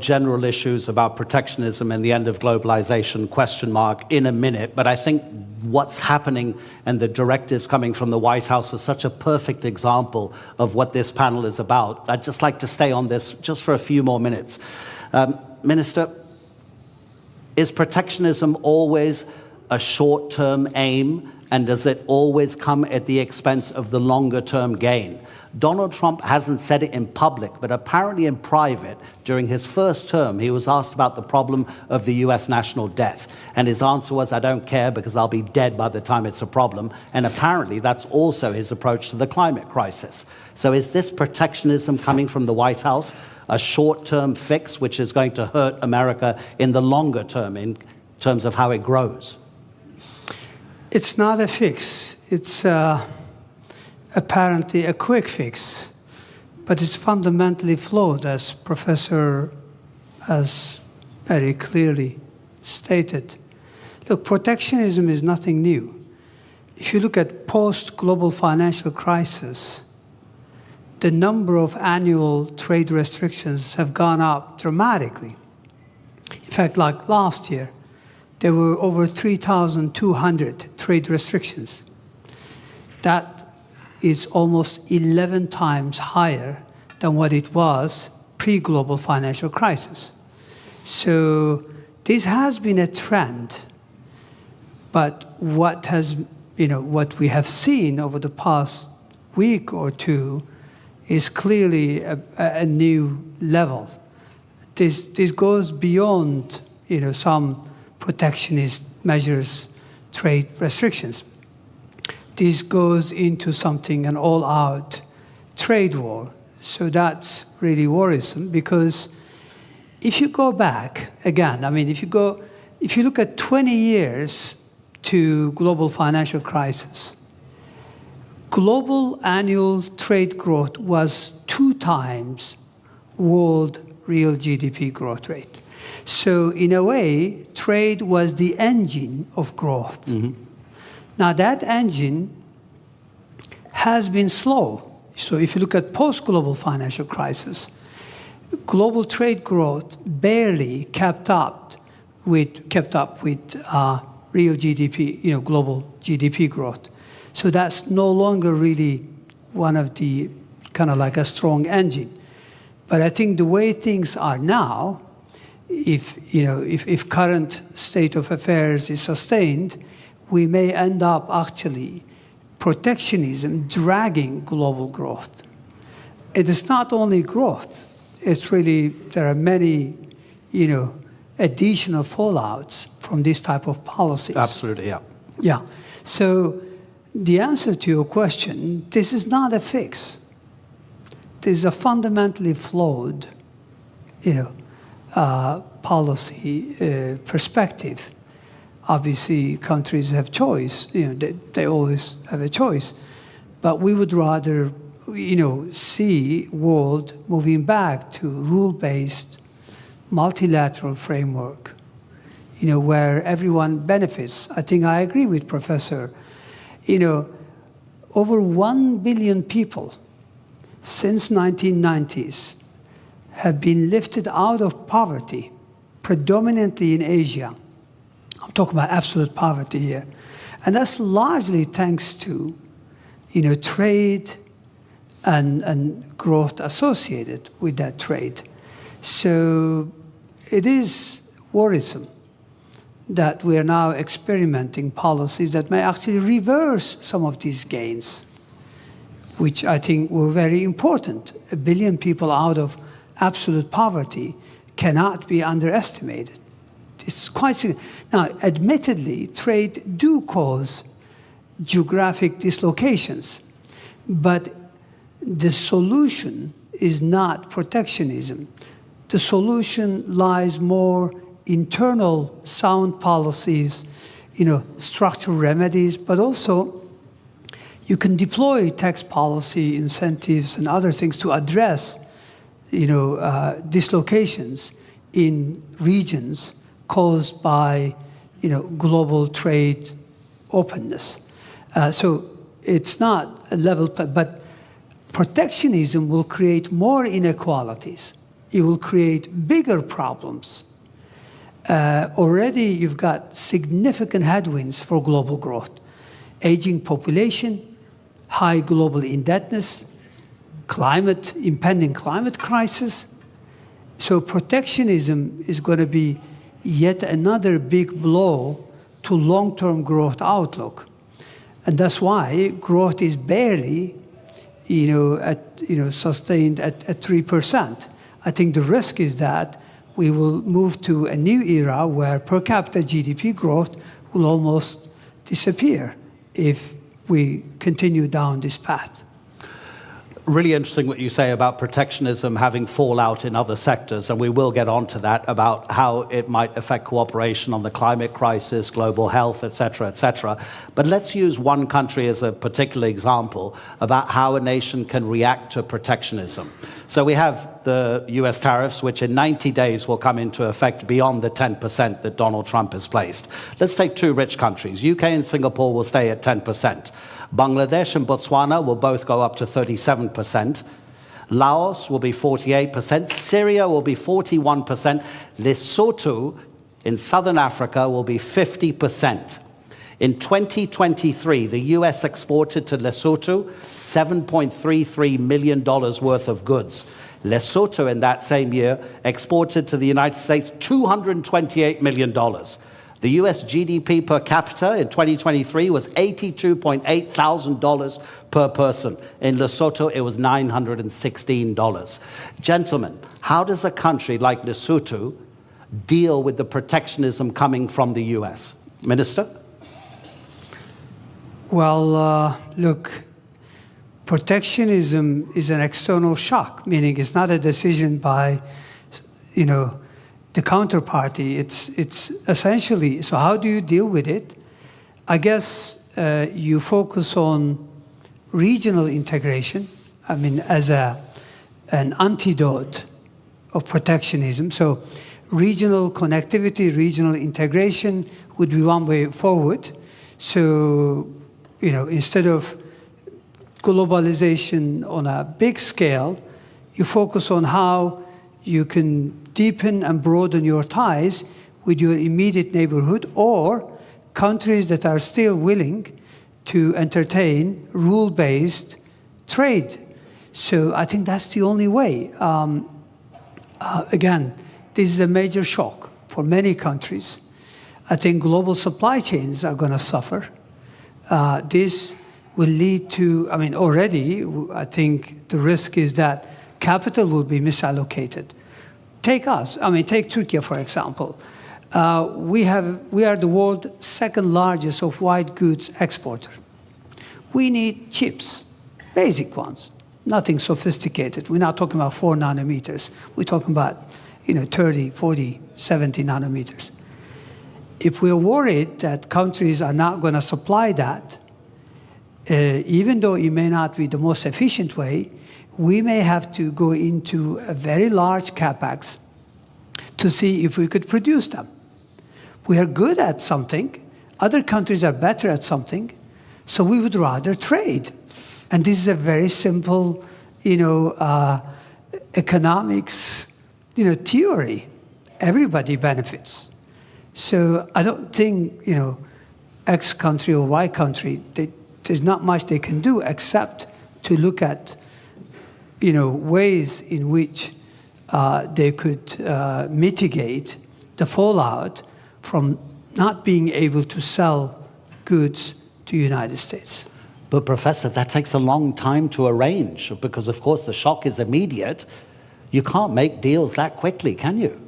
general issues about protectionism and the end of globalization in a minute, but I think what's happening and the directives coming from the White House is such a perfect example of what this panel is about. I'd just like to stay on this just for a few more minutes. Minister, is protectionism always a short-term aim, and does it always come at the expense of the longer-term gain? Donald Trump hasn't said it in public, but apparently in private, during his first term, he was asked about the problem of the US national debt. And his answer was, I don't care because I'll be dead by the time it's a problem. And apparently that's also his approach to the climate crisis. So is this protectionism coming from the White House a short-term fix which is going to hurt America in the longer term in terms of how it grows? It's not a fix. It's apparently a quick fix, but it's fundamentally flawed, as Professor has very clearly stated. Look, protectionism is nothing new. If you look at post-global financial crisis, the number of annual trade restrictions have gone up dramatically. In fact, like last year, there were over 3,200 trade restrictions. That is almost 11 times higher than what it was pre-global financial crisis. So this has been a trend, but what we have seen over the past week or two is clearly a new level. This goes beyond some protectionist measures, trade restrictions. This goes into something, an all-out trade war. So that's really worrisome, because if you go back, again, if you look at 20 years to global financial crisis, global annual trade growth was 2 times world real GDP growth rate. So in a way, trade was the engine of growth. Mm-hmm. Now that engine has been slow. So if you look at post-global financial crisis, global trade growth barely kept up with real GDP, global GDP growth. So that's no longer really one of the kind of like a strong engine. But I think the way things are now, if current state of affairs is sustained, we may end up actually protectionism dragging global growth. It is not only growth, it's really, there are many, additional fallouts from this type of policies. Absolutely, yeah. Yeah, so the answer to your question, this is not a fix. This is a fundamentally flawed, policy perspective. Obviously, countries have choice. They always have a choice. But we would rather, see world moving back to rule-based, multilateral framework, where everyone benefits. I think I agree with Professor. Over 1 billion people since 1990s have been lifted out of poverty, predominantly in Asia. I'm talking about absolute poverty here. And that's largely thanks to, trade and growth associated with that trade. So it is worrisome that we are now experimenting policies that may actually reverse some of these gains, which I think were very important. 1 billion people out of absolute poverty cannot be underestimated. It's quite significant. Now, admittedly, trade do cause geographic dislocations, but the solution is not protectionism. The solution lies more internal sound policies, structural remedies, but also you can deploy tax policy incentives and other things to address, dislocations in regions caused by, global trade openness. So it's not a level, but protectionism will create more inequalities, it will create bigger problems. Already you've got significant headwinds for global growth. Aging population, high global indebtedness, impending climate crisis. So protectionism is going to be yet another big blow to long-term growth outlook. And that's why growth is barely, sustained at 3%. I think the risk is that we will move to a new era where per capita GDP growth will almost disappear if we continue down this path. Really interesting what you say about protectionism having fallout in other sectors, and we will get on to that, about how it might affect cooperation on the climate crisis, global health, et cetera, et cetera. But let's use one country as a particular example about how a nation can react to protectionism. So we have the US tariffs, which in 90 days will come into effect beyond the 10% that Donald Trump has placed. Let's take two rich countries. UK and Singapore will stay at 10%. Bangladesh and Botswana will both go up to 37%. Laos will be 48%. Syria will be 41%. Lesotho in southern Africa will be 50%. In 2023, the US exported to Lesotho $7.33 million worth of goods. Lesotho in that same year exported to the United States $228 million. The US GDP per capita in 2023 was $82.8 thousand per person. In Lesotho, it was $916. Gentlemen, how does a country like Lesotho deal with the protectionism coming from the US? Minister? Well, look, protectionism is an external shock, meaning it's not a decision by, the counterparty. It's essentially, so how do you deal with it? I guess you focus on regional integration, as an antidote of protectionism. So regional connectivity, regional integration would be one way forward. So, instead of globalization on a big scale, you focus on how you can deepen and broaden your ties with your immediate neighborhood or countries that are still willing to entertain rule-based trade. So I think that's the only way. Again, this is a major shock for many countries. I think global supply chains are going to suffer. This will lead to, already, I think the risk is that capital will be misallocated. Take us, take Turkey, for example. We are the world's second largest of white goods exporter. We need chips, basic ones, nothing sophisticated. We're not talking about 4 nanometers. We're talking about 30, 40, 70 nanometers. If we're worried that countries are not going to supply that, even though it may not be the most efficient way, we may have to go into a very large capex to see if we could produce them. We are good at something. Other countries are better at something. So we would rather trade. And this is a very simple, economics, theory. Everybody benefits. So I don't think, X country or Y country, there's not much they can do except to look at, ways in which they could mitigate the fallout from not being able to sell goods to the United States. But Professor, that takes a long time to arrange because, of course, the shock is immediate. You can't make deals that quickly, can you?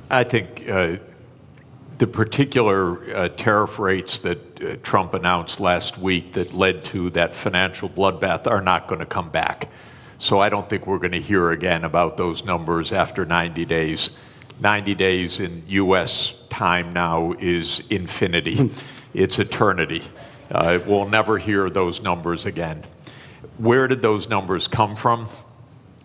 I think the particular tariff rates that Trump announced last week that led to that financial bloodbath are not going to come back. So I don't think we're going to hear again about those numbers after 90 days. 90 days in U.S. time now is infinity. It's eternity. We'll never hear those numbers again. Where did those numbers come from?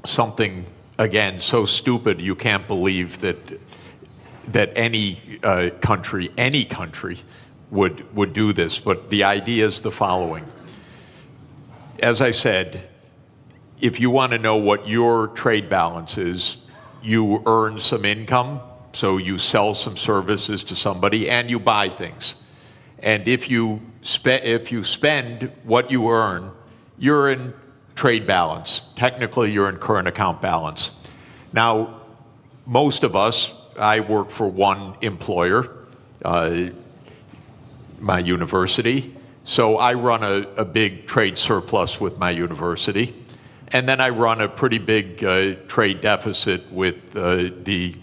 Something, again, so stupid you can't believe that any country would do this. But the idea is the following. As I said, if you want to know what your trade balance is, you earn some income, so you sell some services to somebody and you buy things. And if you spend what you earn, you're in trade balance. Technically, you're in current account balance. Now, most of us, I work for one employer, my university. So I run a big trade surplus with my university. And then I run a pretty big trade deficit with the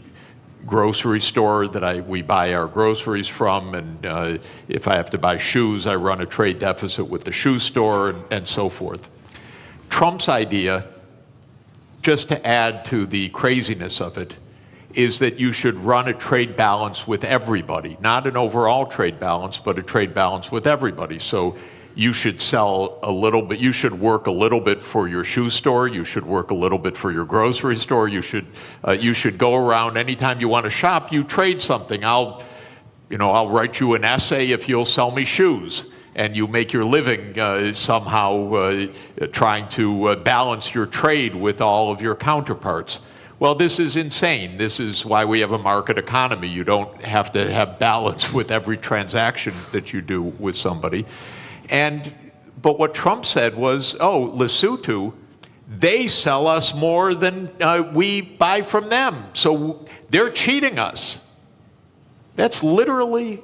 grocery store that we buy our groceries from. And if I have to buy shoes, I run a trade deficit with the shoe store and so forth. Trump's idea, just to add to the craziness of it, is that you should run a trade balance with everybody, not an overall trade balance, but a trade balance with everybody. So you should sell a little bit, you should work a little bit for your shoe store, you should work a little bit for your grocery store, you should go around anytime you want to shop, you trade something. I'll write you an essay if you'll sell me shoes. And you make your living somehow trying to balance your trade with all of your counterparts. Well, this is insane. This is why we have a market economy. You don't have to have balance with every transaction that you do with somebody. But what Trump said was, oh, Lesotho, they sell us more than we buy from them. So they're cheating us. That's literally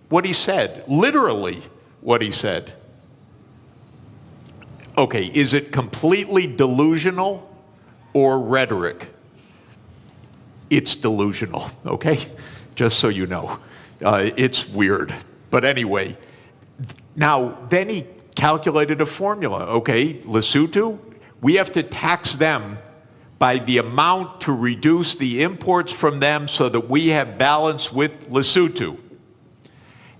what he said. Literally what he said. Okay, is it completely delusional or rhetoric? It's delusional, okay? Just so you know. It's weird. But anyway, now then he calculated a formula. Okay, Lesotho, we have to tax them by the amount to reduce the imports from them so that we have balance with Lesotho.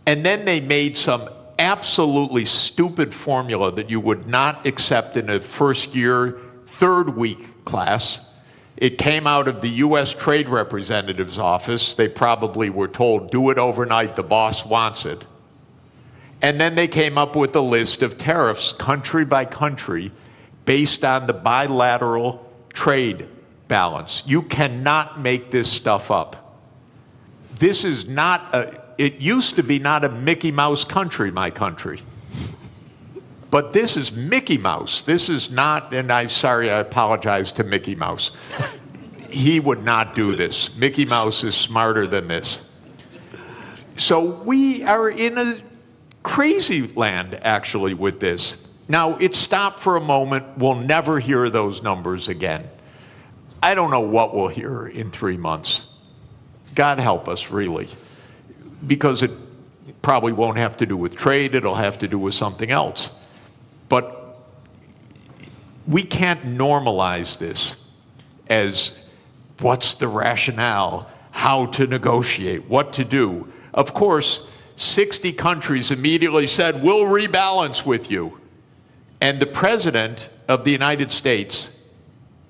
And then they made some absolutely stupid formula that you would not accept in a first year, third week class. It came out of the US Trade Representative's office. They probably were told, do it overnight, the boss wants it. And then they came up with a list of tariffs, country by country, based on the bilateral trade balance. You cannot make this stuff up. This is not it used to be not a Mickey Mouse country, my country. But this is Mickey Mouse. This is not, and I apologize to Mickey Mouse. He would not do this. Mickey Mouse is smarter than this. So we are in a crazy land, actually, with this. Now, it stopped for a moment. We'll never hear those numbers again. I don't know what we'll hear in 3 months. God help us, really. Because it probably won't have to do with trade. It'll have to do with something else. But we can't normalize this as what's the rationale, how to negotiate, what to do. Of course, 60 countries immediately said, we'll rebalance with you. And the President of the United States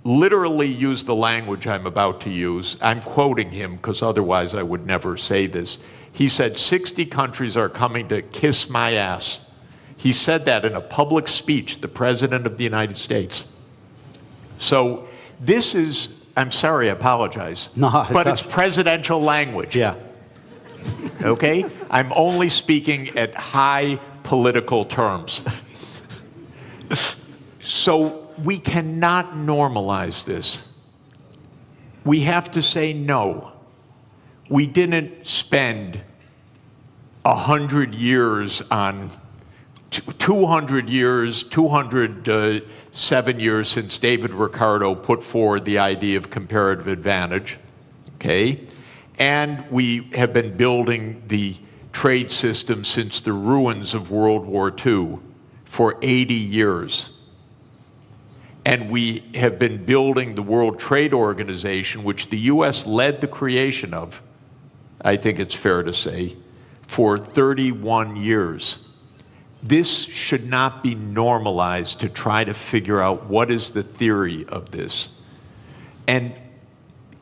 literally used the language I'm about to use. I'm quoting him because otherwise I would never say this. He said, 60 countries are coming to kiss my ass. He said that in a public speech, the President of the United States. So this is, I'm sorry, I apologize. No, but it's presidential language. Yeah. Okay? I'm only speaking at high political terms. So we cannot normalize this. We have to say no. We didn't spend 100 years on 200 years, 207 years since David Ricardo put forward the idea of comparative advantage, okay? And we have been building the trade system since the ruins of World War II for 80 years. And we have been building the World Trade Organization, which the US led the creation of, I think it's fair to say, for 31 years. This should not be normalized to try to figure out what is the theory of this. And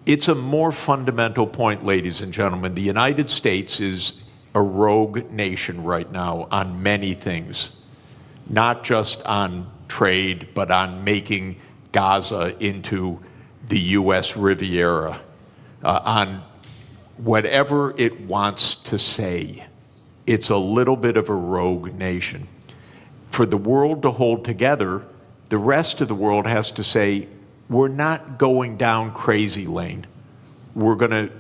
it's a more fundamental point, ladies and gentlemen. The United States is a rogue nation right now on many things, not just on trade, but on making Gaza into the U.S. Riviera, on whatever it wants to say. It's a little bit of a rogue nation. For the world to hold together, the rest of the world has to say, we're not going down crazy lane. We're going to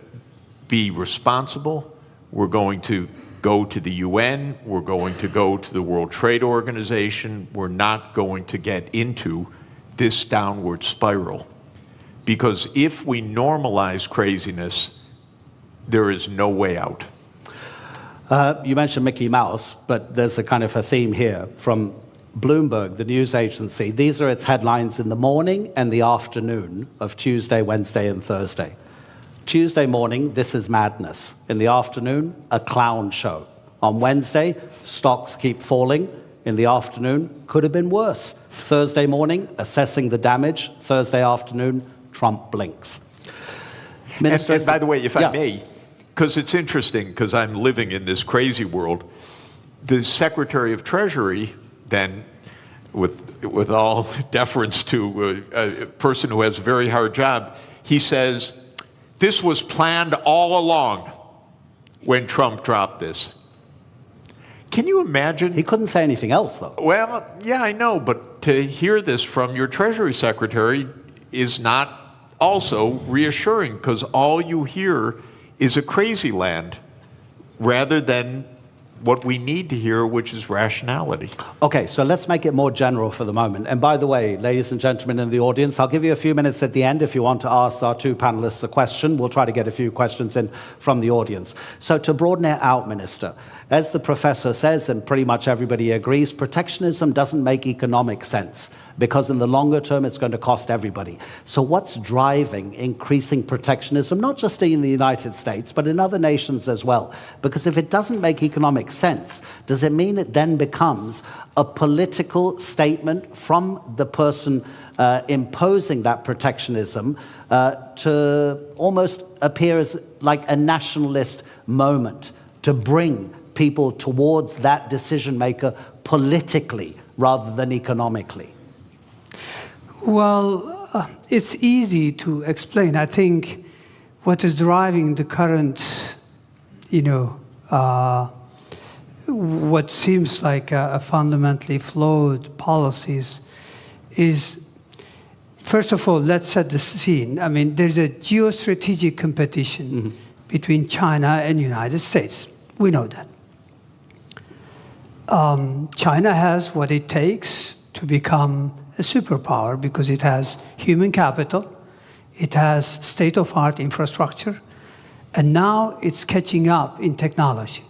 be responsible. We're going to go to the UN. We're going to go to the World Trade Organization. We're not going to get into this downward spiral. Because if we normalize craziness, there is no way out. You mentioned Mickey Mouse, but there's a kind of a theme here from Bloomberg, the news agency. These are its headlines in the morning and the afternoon of Tuesday, Wednesday, and Thursday. Tuesday morning, this is madness. In the afternoon, a clown show. On Wednesday, stocks keep falling. In the afternoon, could have been worse. Thursday morning, assessing the damage. Thursday afternoon, Trump blinks. Minister, and by the way, if I yeah. may, because it's interesting, because I'm living in this crazy world, the Secretary of Treasury then, with all deference to a person who has a very hard job, he says, this was planned all along when Trump dropped this. Can you imagine? He couldn't say anything else, though. Well, yeah, I know, but to hear this from your Treasury Secretary is not also reassuring, because all you hear is a crazy land rather than what we need to hear, which is rationality. Okay, so let's make it more general for the moment. And by the way, ladies and gentlemen in the audience, I'll give you a few minutes at the end if you want to ask our two panelists a question. We'll try to get a few questions in from the audience. So to broaden it out, Minister, as the professor says, and pretty much everybody agrees, protectionism doesn't make economic sense because in the longer term, it's going to cost everybody. So what's driving increasing protectionism, not just in the United States, but in other nations as well? Because if it doesn't make economic sense, does it mean it then becomes a political statement from the person imposing that protectionism to almost appear as like a nationalist moment to bring people towards that decision maker politically rather than economically? Well, it's easy to explain. I think what is driving the current, what seems like a fundamentally flawed policies is, first of all, let's set the scene. I mean, there's a geostrategic competition between China and the United States. We know that. China has what it takes to become a superpower because it has human capital, it has state-of-the-art infrastructure, and now it's catching up in technology.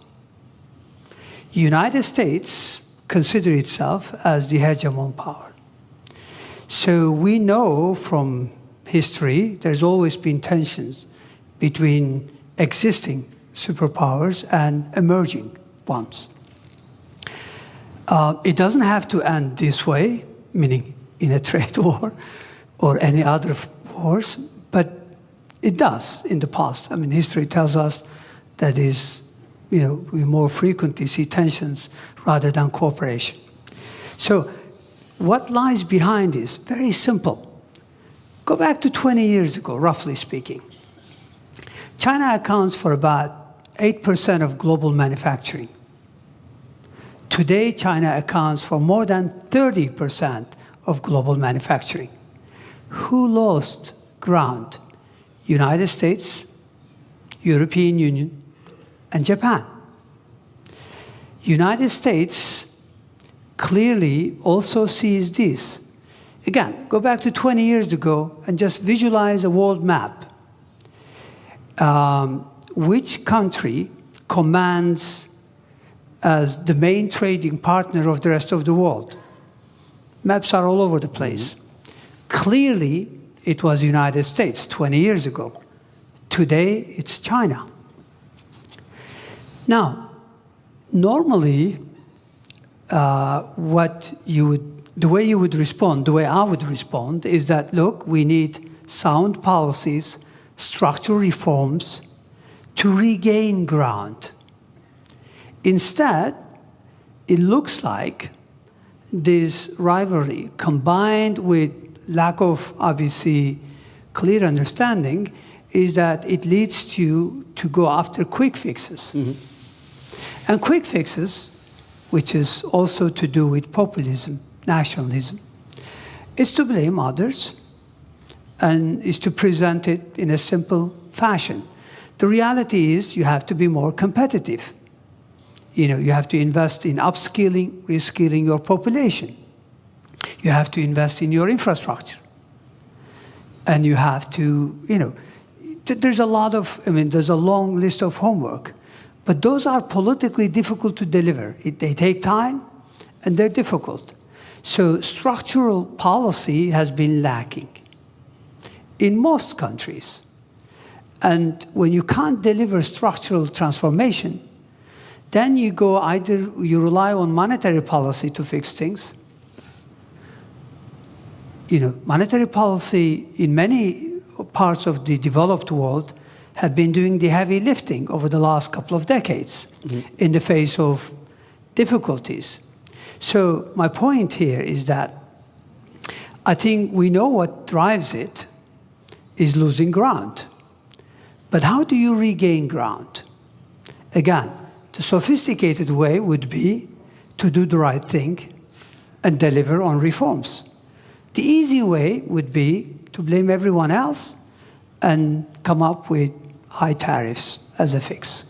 United States consider itself as the hegemon power. So we know from history there's always been tensions between existing superpowers and emerging ones. It doesn't have to end this way, meaning in a trade war or any other wars, but it does in the past. I mean, history tells us that we more frequently see tensions rather than cooperation. So what lies behind this? Very simple. Go back to 20 years ago, roughly speaking. China accounts for about 8% of global manufacturing. Today, China accounts for more than 30% of global manufacturing. Who lost ground? United States, European Union, and Japan. United States clearly also sees this. Again, go back to 20 years ago and just visualize a world map. Which country commands as the main trading partner of the rest of the world? Maps are all over the place. Clearly, it was the United States 20 years ago. Today, it's China. Now, normally, the way you would respond, the way I would respond, is that, look, we need sound policies, structural reforms to regain ground. Instead, it looks like this rivalry, combined with lack of, obviously, clear understanding, is that it leads you to go after quick fixes. And quick fixes, which is also to do with populism, nationalism, is to blame others and is to present it in a simple fashion. The reality is you have to be more competitive. You have to invest in upskilling, reskilling your population. You have to invest in your infrastructure. And you have to, there's a lot of, there's a long list of homework. But those are politically difficult to deliver. They take time, and they're difficult. So structural policy has been lacking in most countries. And when you can't deliver structural transformation, then you you rely on monetary policy to fix things. Monetary policy in many parts of the developed world have been doing the heavy lifting over the last couple of decades in the face of difficulties. So my point here is that I think we know what drives it is losing ground. But how do you regain ground? Again, the sophisticated way would be to do the right thing and deliver on reforms. The easy way would be to blame everyone else and come up with high tariffs as a fix.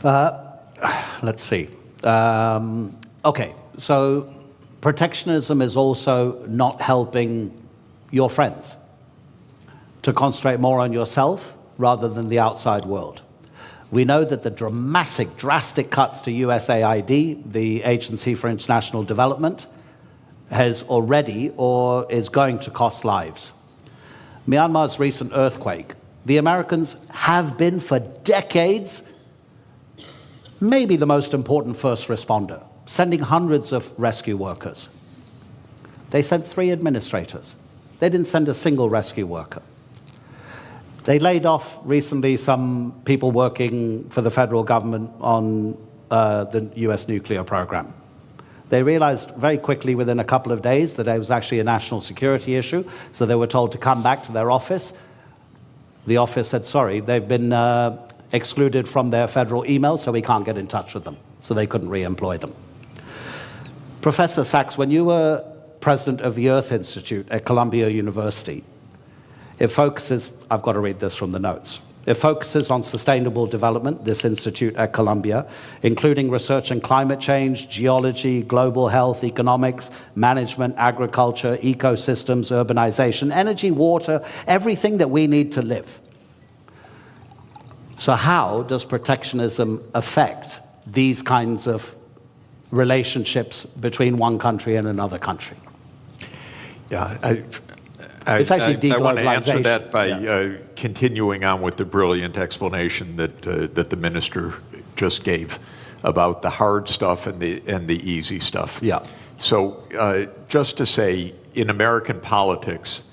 Let's see. Okay, so protectionism is also not helping your friends to concentrate more on yourself rather than the outside world. We know that the drastic cuts to USAID, the Agency for International Development, has already or is going to cost lives. Myanmar's recent earthquake, the Americans have been for decades maybe the most important first responder, sending hundreds of rescue workers. They sent 3 administrators. They didn't send a single rescue worker. They laid off recently some people working for the federal government on the US nuclear program. They realized very quickly within a couple of days that it was actually a national security issue, so they were told to come back to their office. The office said, sorry, they've been excluded from their federal emails, so we can't get in touch with them. So they couldn't re-employ them. Professor Sachs, when you were president of the Earth Institute at Columbia University, it focuses, I've got to read this from the notes, it focuses on sustainable development, this institute at Columbia, including research in climate change, geology, global health, economics, management, agriculture, ecosystems, urbanization, energy, water, everything that we need to live. So how does protectionism affect these kinds of relationships between one country and another country? Yeah, It's actually I want to answer deglobalization. that by continuing on with the brilliant explanation that that the minister just gave about the hard stuff and the easy stuff. Yeah. So just to say, in American politics,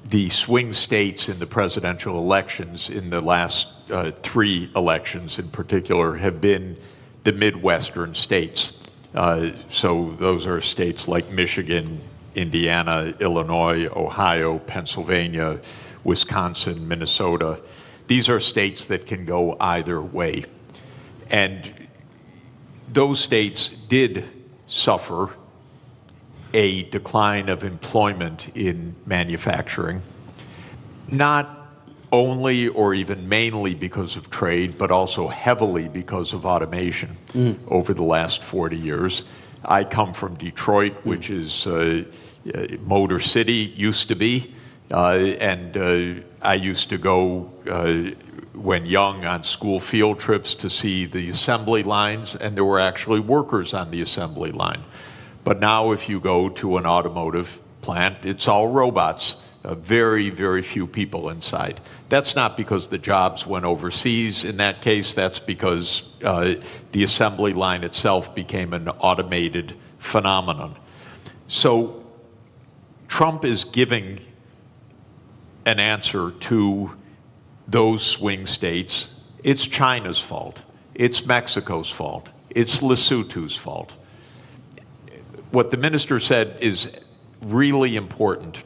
the swing states in the presidential elections in the last 3 elections in particular have been the Midwestern states. So those are states like Michigan, Indiana, Illinois, Ohio, Pennsylvania, Wisconsin, Minnesota. These are states that can go either way. And those states did suffer a decline of employment in manufacturing, not only or even mainly because of trade, but also heavily because of automation over the last 40 years. I come from Detroit, which is Motor City, used to be, and I used to go when young on school field trips to see the assembly lines, and there were actually workers on the assembly line. But now if you go to an automotive plant, it's all robots, very, very few people inside. That's not because the jobs went overseas. In that case, that's because the assembly line itself became an automated phenomenon. So Trump is giving an answer to those swing states. It's China's fault. It's Mexico's fault. It's Lesotho's fault. what the minister said is really important,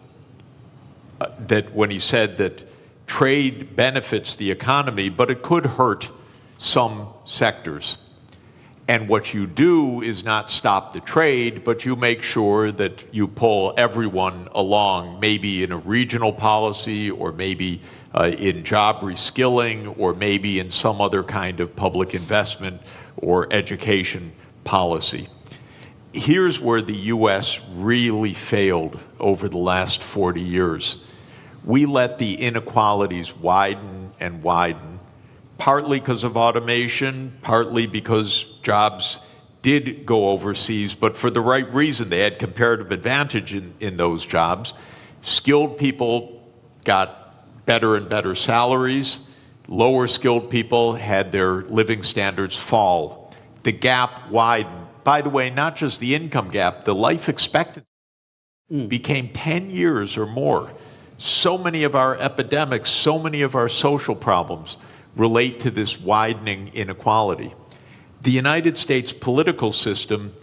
that when he said that trade benefits the economy, but it could hurt some sectors. And what you do is not stop the trade, but you make sure that you pull everyone along, maybe in a regional policy, or maybe in job reskilling, or maybe in some other kind of public investment or education policy. Here's where the U.S. really failed over the last 40 years. We let the inequalities widen and widen, partly because of automation, partly because jobs did go overseas, but for the right reason. They had comparative advantage in those jobs. Skilled people got better and better salaries. Lower skilled people had their living standards fall. The gap widened. By the way, not just the income gap, the life expectancy became 10 years or more. So many of our epidemics, so many of our social problems relate to this widening inequality. The United States political system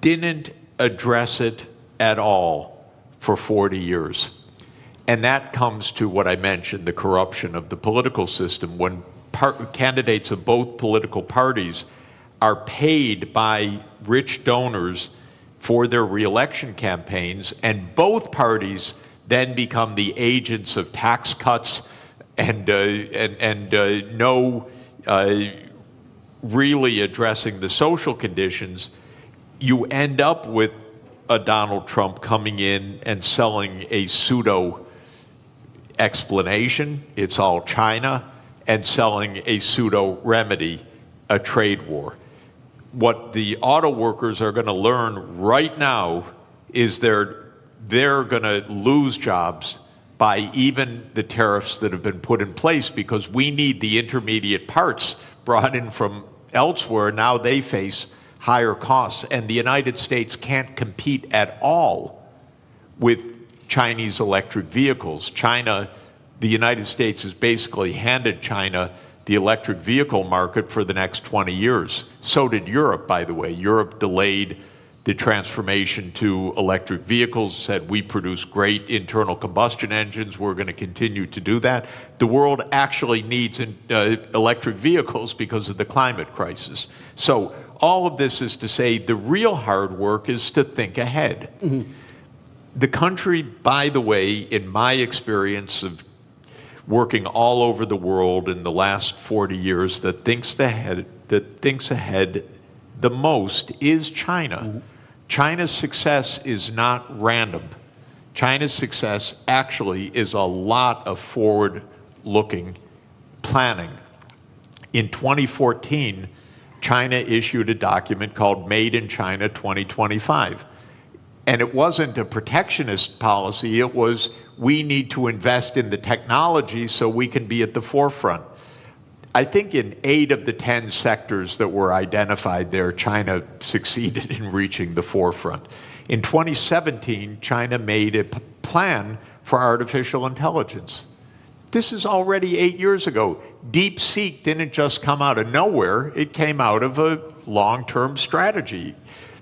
didn't address it at all for 40 years. And that comes to what I mentioned, the corruption of the political system. When candidates of both political parties are paid by rich donors for their reelection campaigns, and both parties then become the agents of tax cuts and no really addressing the social conditions, you end up with a Donald Trump coming in and selling a pseudo explanation, it's all China, and selling a pseudo remedy, a trade war. What the auto workers are going to learn right now is they're going to lose jobs by even the tariffs that have been put in place, because we need the intermediate parts brought in from elsewhere. Now they face higher costs, and the United States can't compete at all with Chinese electric vehicles. The United States has basically handed China the electric vehicle market for the next 20 years. So did Europe, by the way. Europe delayed the transformation to electric vehicles, said we produce great internal combustion engines, we're going to continue to do that. The world actually needs electric vehicles because of the climate crisis. So all of this is to say the real hard work is to think ahead. Mm-hmm. The country, by the way, in my experience of working all over the world in the last 40 years, that thinks ahead the most is China. Mm-hmm. China's success is not random. China's success actually is a lot of forward-looking planning. In 2014, China issued a document called Made in China 2025. And it wasn't a protectionist policy, it was we need to invest in the technology so we can be at the forefront. I think in 8 of the 10 sectors that were identified there, China succeeded in reaching the forefront. In 2017, China made a plan for artificial intelligence. This is already 8 years ago. DeepSeek didn't just come out of nowhere, it came out of a long-term strategy.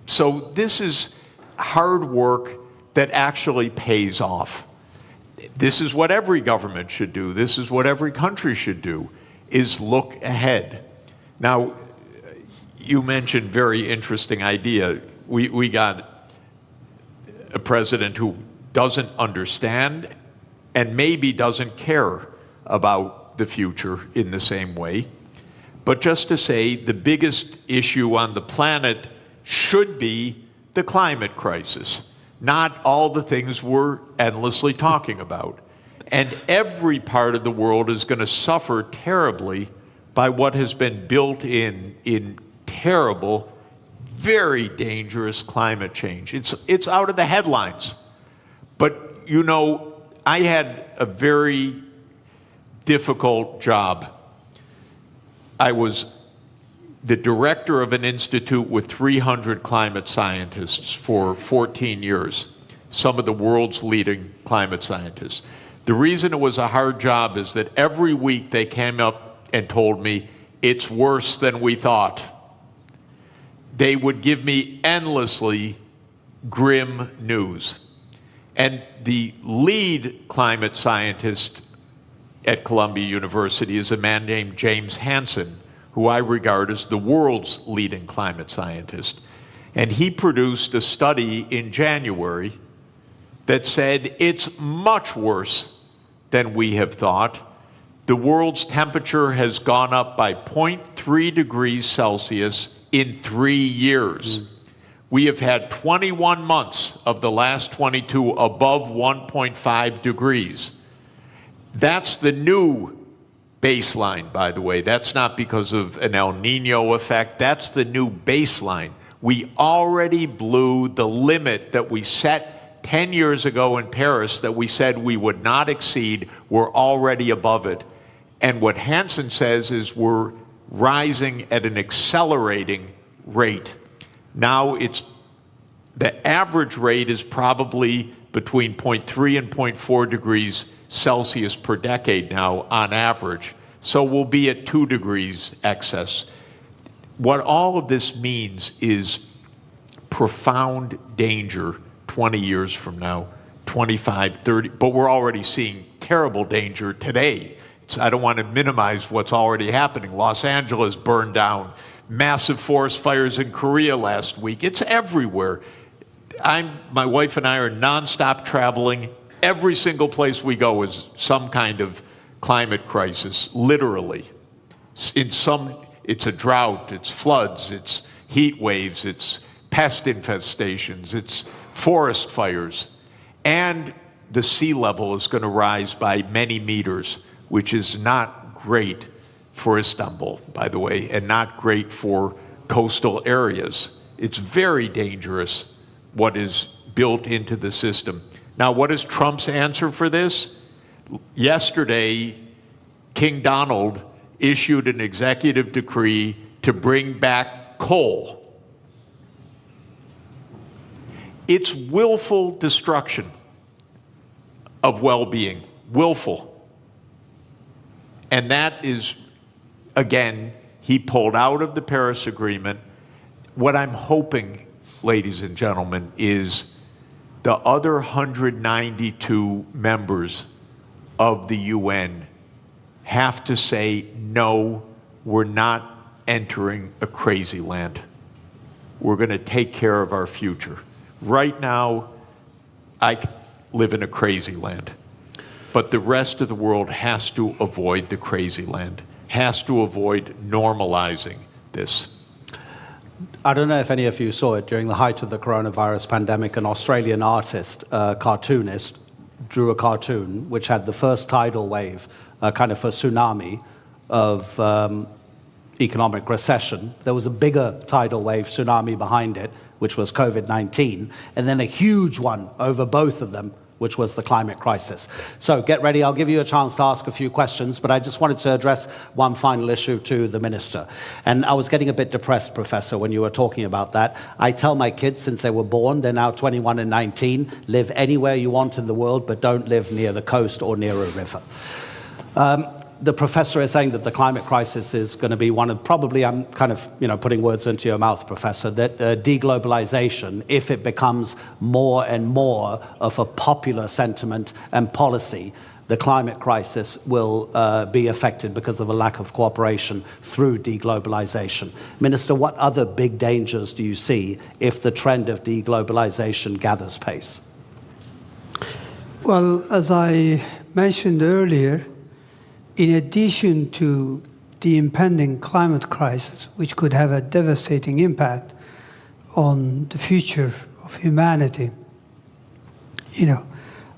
So this is hard work that actually pays off. This is what every government should do. This is what every country should do, is look ahead. Now, you mentioned very interesting idea. We got a president who doesn't understand and maybe doesn't care about the future in the same way. But just to say, the biggest issue on the planet should be the climate crisis, not all the things we're endlessly talking about. And every part of the world is going to suffer terribly by what has been built in terrible, very dangerous climate change. It's out of the headlines. But, you know, I had a very difficult job. I was the director of an institute with 300 climate scientists for 14 years, some of the world's leading climate scientists. The reason it was a hard job is that every week they came up and told me, it's worse than we thought. They would give me endlessly grim news. And the lead climate scientist at Columbia University is a man named James Hansen, who I regard as the world's leading climate scientist. And he produced a study in January that said it's much worse than we have thought. The world's temperature has gone up by 0.3 degrees Celsius in 3 years. We have had 21 months of the last 22 above 1.5 degrees. That's the new baseline, by the way. That's not because of an El Nino effect. That's the new baseline. We already blew the limit that we set 10 years ago in Paris that we said we would not exceed. We're already above it. And what Hansen says is we're rising at an accelerating rate. Now the average rate is probably between 0.3 and 0.4 degrees Celsius per decade now on average. So we'll be at 2 degrees excess. What all of this means is profound danger 20 years from now, 25, 30, but we're already seeing terrible danger today. I don't want to minimize what's already happening. Los Angeles burned down, massive forest fires in Korea last week. It's everywhere. My wife and I are nonstop traveling. Every single place we go is some kind of climate crisis, literally. It's a drought, it's floods, it's heat waves, it's pest infestations, it's forest fires. And the sea level is going to rise by many meters, which is not great for Istanbul, by the way, and not great for coastal areas. It's very dangerous what is built into the system. Now, what is Trump's answer for this? Yesterday, King Donald issued an executive decree to bring back coal. It's willful destruction of well-being, willful. And that is, again, he pulled out of the Paris Agreement. What I'm hoping, ladies and gentlemen, is the other 192 members of the UN have to say, no, we're not entering a crazy land. We're going to take care of our future. Right now, I live in a crazy land. But the rest of the world has to avoid the crazy land, has to avoid normalizing this. I don't know if any of you saw it during the height of the coronavirus pandemic. An Australian artist, cartoonist, drew a cartoon which had the first tidal wave, kind of a tsunami of economic recession. There was a bigger tidal wave tsunami behind it, which was COVID-19, and then a huge one over both of them, which was the climate crisis. So get ready, I'll give you a chance to ask a few questions, but I just wanted to address one final issue to the minister. And I was getting a bit depressed, Professor, when you were talking about that. I tell my kids since they were born, they're now 21 and 19, live anywhere you want in the world, but don't live near the coast or near a river. The professor is saying that the climate crisis is going to be one of, probably, I'm kind of, putting words into your mouth, Professor, that deglobalization, if it becomes more and more of a popular sentiment and policy, the climate crisis will be affected because of a lack of cooperation through deglobalization. Minister, what other big dangers do you see if the trend of deglobalization gathers pace? Well, as I mentioned earlier, in addition to the impending climate crisis, which could have a devastating impact on the future of humanity,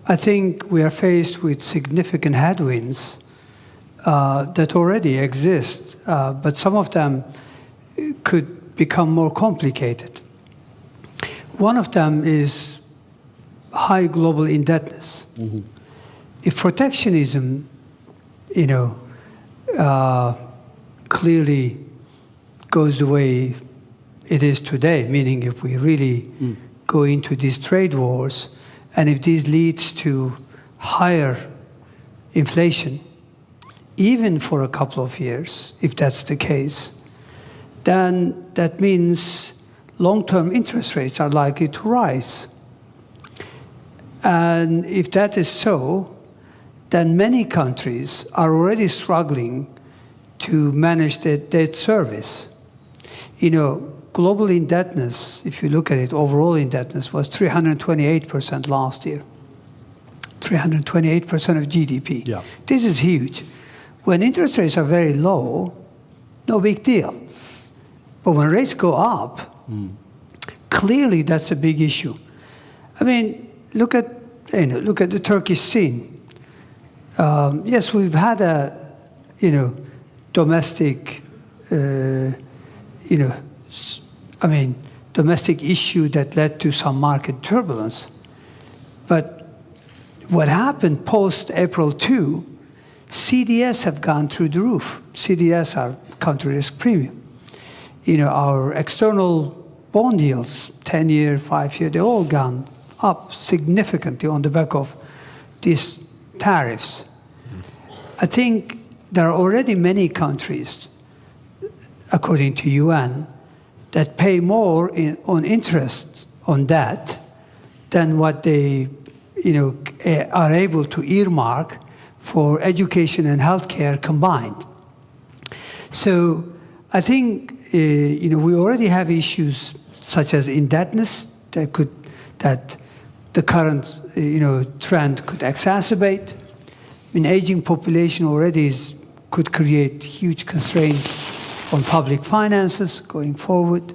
I think we are faced with significant headwinds that already exist, but some of them could become more complicated. One of them is high global indebtedness. Mm-hmm. If protectionism clearly goes the way it is today, meaning if we really go into these trade wars, and if this leads to higher inflation, even for a couple of years, if that's the case, then that means long-term interest rates are likely to rise. And if that is so, then many countries are already struggling to manage their debt service. Global indebtedness, if you look at it, overall indebtedness was 328% last year. 328% of GDP. Yeah. This is huge. When interest rates are very low, no big deal. But when rates go up, clearly that's a big issue. I mean, look at the Turkish scene. Yes, we've had a domestic domestic issue that led to some market turbulence. But what happened post-April 2, CDS have gone through the roof. CDS are country risk premium. Our external bond yields, 10-year, 5-year, they all gone up significantly on the back of these tariffs. I think there are already many countries, according to UN, that pay more on interest on that than what they are able to earmark for education and healthcare combined. So I think we already have issues such as indebtedness that the current trend could exacerbate. Aging population already could create huge constraints on public finances going forward.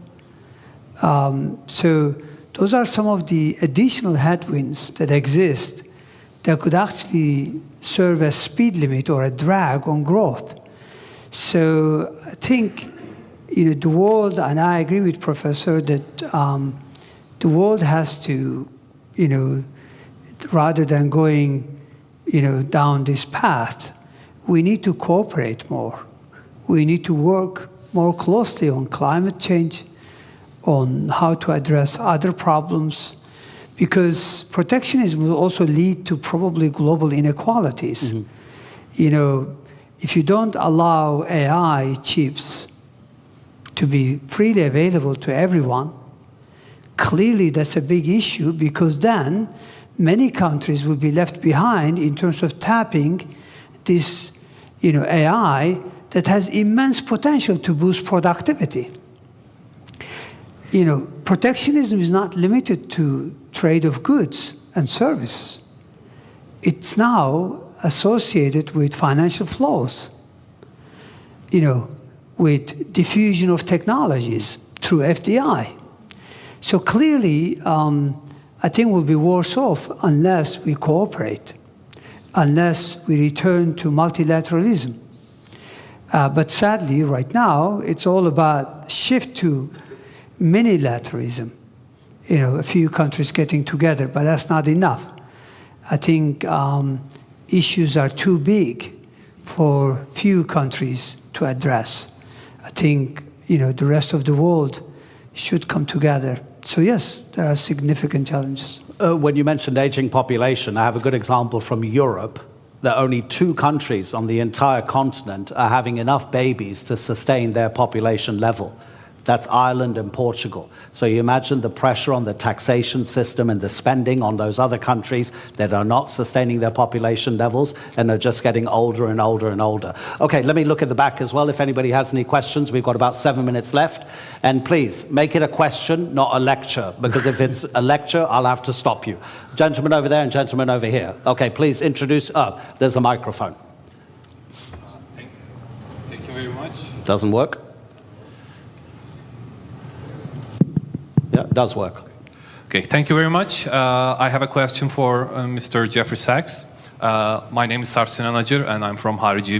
So those are some of the additional headwinds that exist that could actually serve as speed limit or a drag on growth. So I think the world, and I agree with Professor that the world has to, rather than going down this path, we need to cooperate more. We need to work more closely on climate change, on how to address other problems, because protectionism will also lead to probably global inequalities. If you don't allow AI chips to be freely available to everyone, clearly that's a big issue, because then many countries will be left behind in terms of tapping this AI that has immense potential to boost productivity. Protectionism is not limited to trade of goods and services. It's now associated with financial flows, with diffusion of technologies through FDI. So clearly, I think we'll be worse off unless we cooperate, unless we return to multilateralism. But sadly, right now, it's all about shift to minilateralism. A few countries getting together, but that's not enough. I think issues are too big for few countries to address. I think the rest of the world should come together. So yes, there are significant challenges. When you mentioned aging population, I have a good example from Europe, that only 2 countries on the entire continent are having enough babies to sustain their population level. That's Ireland and Portugal. So you imagine the pressure on the taxation system and the spending on those other countries that are not sustaining their population levels and are just getting older and older and older. Okay, let me look at the back as well if anybody has any questions. We've got about 7 minutes left. And please, make it a question, not a lecture, because if it's a lecture, I'll have to stop you. Gentleman over there and gentleman over here. Okay, please introduce, there's a microphone. Thank you very much. Doesn't work? Yeah, it does work. Okay, thank you very much. I have a question for Mr. Jeffrey Sachs. My name is Sarp Sinan Acır, and I'm from Harici